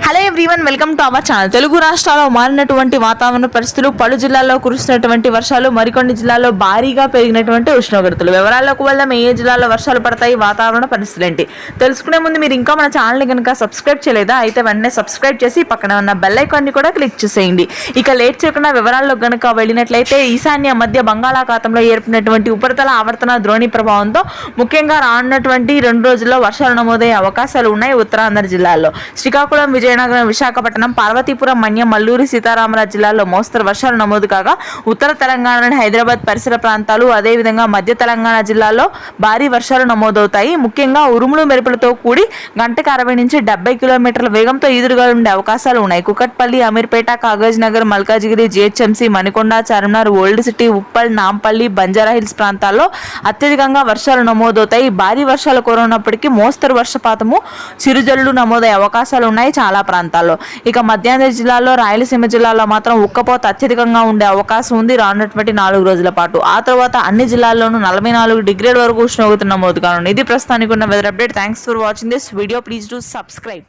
Hello everyone, welcome to our channel. Telugu రాష్ట్రాల్లో మారినటువంటి వాతావరణ పరిస్థితులు, పలు జిల్లాల్లో కురుస్తున్నటువంటి వర్షాలు, మరికొన్ని జిల్లాల్లో భారీగా పెరిగినటువంటి ఉష్ణోగ్రతలు. వివరాల్లోకి వెళ్దాం. ఏ జిల్లాల్లో వర్షాలు పడతాయి, వాతావరణ పరిస్థితులు ఏంటి తెలుసుకునే ముందు మీరు ఇంకా మన ఛానల్ని కనుక సబ్స్క్రైబ్ చేయలేదా అయితే వెంటనే సబ్స్క్రైబ్ చేసి పక్కన ఉన్న బెల్ ఐకాన్ని కూడా క్లిక్ చేసేయండి. ఇక లేట్ చేయకుండా వివరాల్లో కనుక వెళ్ళినట్లయితే, ఈశాన్య మధ్య బంగాళాఖాతంలో ఏర్పడినటువంటి ఉపరితల ఆవర్తన ద్రోణి ప్రభావంతో ముఖ్యంగా రానున్నటువంటి 2 రోజుల్లో వర్షాలు నమోదయ్యే అవకాశాలు ఉన్నాయి. ఉత్తరాంధ్ర జిల్లాల్లో శ్రీకాకుళం, విజయనగరం, విశాఖపట్నం, పార్వతీపురం, మన్యం, మల్లూరు, సీతారామరాజు జిల్లాల్లో మోస్తరు వర్షాలు నమోదు కాగా, ఉత్తర తెలంగాణలోని హైదరాబాద్ పరిసర ప్రాంతాలు, అదేవిధంగా మధ్య తెలంగాణ జిల్లాల్లో భారీ వర్షాలు నమోదవుతాయి. ముఖ్యంగా ఉరుములు మెరుపులతో కూడి గంటకు 60 నుంచి 70 కిలోమీటర్ల వేగంతో ఈదురుగా ఉండే అవకాశాలు ఉన్నాయి. Kukatpally, Ameerpet, Kagaz Nagar, Malkajgiri, GHMC, Manikonda, Charminar, old city, Uppal, Nampally, Banjara hills ప్రాంతాల్లో అత్యధికంగా వర్షాలు నమోదవుతాయి. భారీ వర్షాలు కురవనప్పటికీ మోస్తరు వర్షపాతము, చిరుజల్లు నమోదయ్యే అవకాశాలు ఉన్నాయి చాలా ప్రాంతాల్లో. ఇక మధ్యాంధ్ర జిల్లాలో, రాయలసీమ జిల్లాలో మాత్రం ఉక్కపోత అత్యధికంగా ఉండే అవకాశం ఉంది రానున్నటువంటి 4 రోజుల పాటు. ఆ తర్వాత అన్ని జిల్లాల్లోనూ 44 డిగ్రీల వరకు ఉష్ణోగ్రత నమోదు కానుంది. ఇది ప్రస్తుతానికి ఉన్న weather update. Thanks for watching this video. Please do subscribe.